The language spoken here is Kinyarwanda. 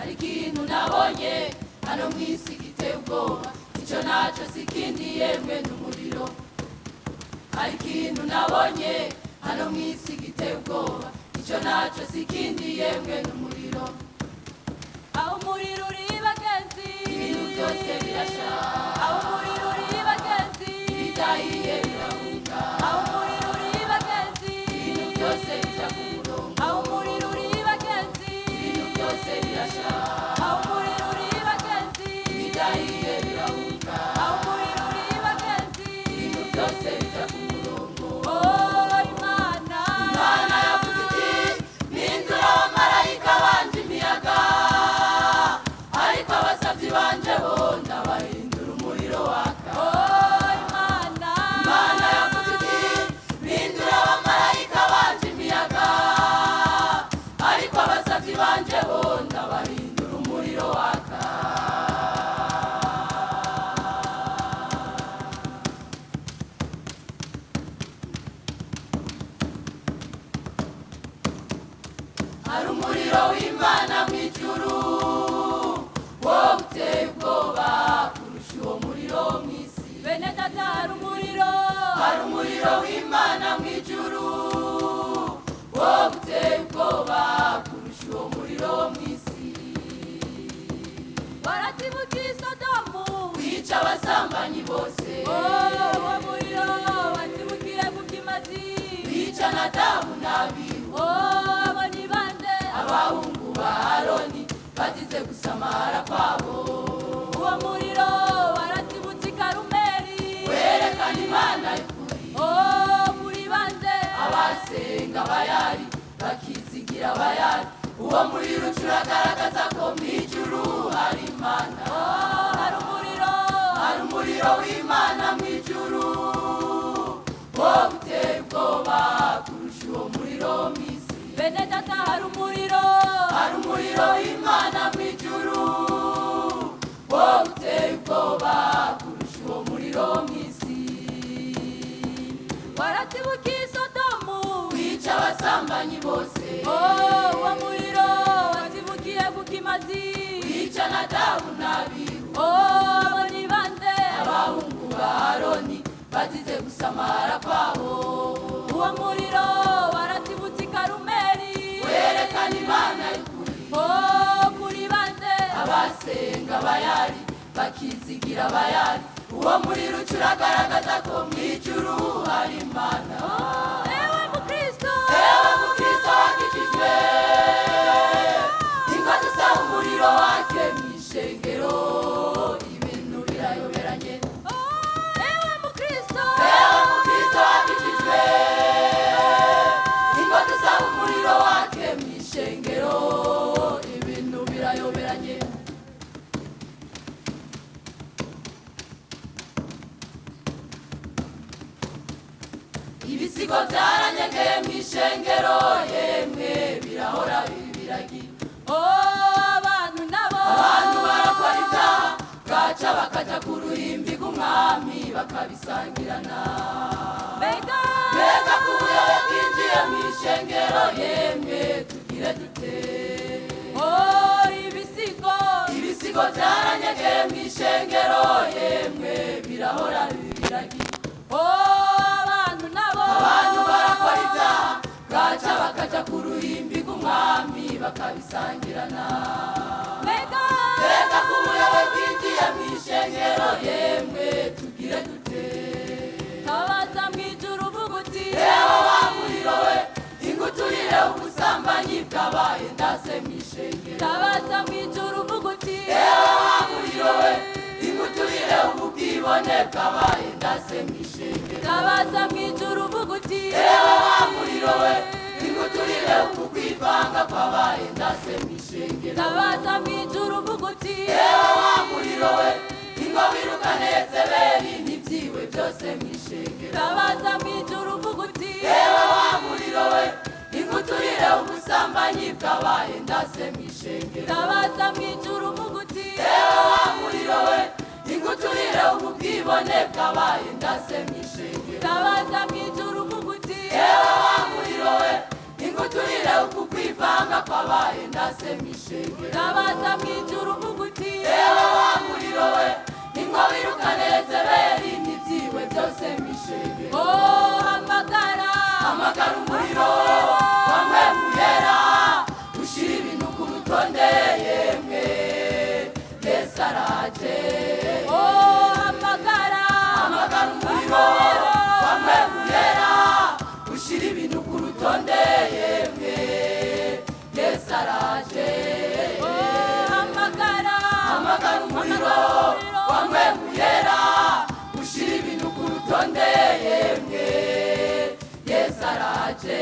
hari ikintu nabonye hano mwisi giteye ubwoba, icyo nacyo sikindi yemwe n'umuriro. Hari ikintu nabonye hano mwisi giteye ubwoba, icyo nacyo sikindi yemwe n'umuriro. Aho umuriro uri bagenzi, ibintu byose birasha. Aho umuriro uri bagenzi, ibidahiye birahunga. Aho umuriro uri bagenzi, ibintu byose bijya ku murongo. Aho umuriro uri bagenzi, ibintu byose birasha. Aho umuriro uri bagenzi, ibidahiye birahunga. Aho umuriro uri bagenzi, ibintu byose bijya ku murongo. Oh Imana, Imana yavuze iti mpindura abamarayika banje imiyaga, ariko abasabyi banje bo ndabahindura umuriro waka. Oh Imana, Imana yavuze iti mpindura abamarayika banje imiyaga, ariko abasabyi banje bo ndabahindura umuriro waka. Hari umuriro w'Imana mw'ijuru, wowe uteye ubwoba kurusha uwo muriro mw'isi. Bene data, hari umuriro w'Imana mw'ijuru, wowe uteye ubwoba kurusha uwo muriro mw'isi. Baratibuka i Sodomu, wica abasambanyi bose. Uwo muriro watibukiye ku kimazi, wica Nadabu n'Abihu. Abo ni bande? Abahungu ba Aroni bazize gusamara kwabo. Uwo muriro waratibutse i Karumeli, werekana Imana y'ukuri. Muri bande? Abasenga Bayali bakizigira Bayali. Uwo muriro uragaragaza ko mw'ijuru hari Imana. Hari umuriro w'Imana mw'ijuru, wowe uteye ubwoba kurusha uwo muriro mw'isi. Bene data, hari umuriro w'Imana mw'ijuru, wowe uteye ubwoba kurusha uwo muriro mw'isi. Waratibuka i Sodomu, wica abasambanyi bose. Uwo muriro watibukiye ku kimazi, wica Nadabu n'Abihu. Abo ni bande? Abahungu ba Aroni bazize gusamara kwabo. Uwo muriro waratibutse i Karumeli, werekana Imana y'ukuri. Muri bande? Abasenga Bayali bakizigira Bayali. Uwo muriro uragaragaza ko mw'ijuru hari Imana. Ewe Mukristo wakijijwe, ingo dusaba umuriro wake mw'ishengero, ibintu birayoberanye. Ewe Mukristo wakijijwe, ingo dusaba umuriro wake mw'ishengero, ibintu birayoberanye. Ibisigo byaranyegeye mw'ishengero, yemwe birahora bibiragira. Abantu barakora ibyaha, bwaca bakaja ku ruhimbi rw'umwami bakabisangirana. Mbega ku buyobe bwinjiye mw'ishengero, yemwe tugire dute? Ibisigo byaranyegeye mw'ishengero, yemwe birahora bibiragira. Abantu barakora ibyaha, bwaca bakaja ku ruhimbi rw'umwami bakabisangirana. Mbega ku buyobe bwinjiye mw'ishengero, yemwe tugire dute? Tabaza mw'ijuru uvuga uti ewe wa muriro we, inguturire ubusambanyi bwabaye ndase mw'ishengero. Tabaza mw'ijuru uvuga uti ewe wa muriro we, inguturire ububwibone bwabaye ndase mw'ishengero. Tabaza mw'ijuru uvuga uti ewe wa muriro we, inguturire ukwivanga kwabaye ndase mw'ishengero. Tabaza mw'ijuru uvuga uti ewe wa muriro we, ingo birukane Yezebeli n'ibyiwe byose mw'ishengero. Tabaza mw'ijuru uvuga uti ewe wa muriro we, inguturire ubusambanyi bwabaye ndase mw'ishengero. Tabaza mw'ijuru uvuga uti ewe wa muriro we, inguturire ububwibone bwabaye ndase mw'ishengero. Tabaza mw'ijuru uvuga uti ewe wa muriro we, inguturire ukwivanga kwabaye ndase byase mishenge Tabaza mwijuru uvuguti ewe wa muriro we ingo birukaneze beri n'ibyiwe byose mishenge Oh hamagara hamagara umuriro wamwe muyera ushira ibintu ku rutonde yemwe Yesu araje Oh hamagara hamagara umuriro wamwe muyera ushira ibintu ku rutonde yemwe Yesu araje hamagara hamagara umuriro wamwe muyera ushira ibintu ku rutonde yemwe Yesu araje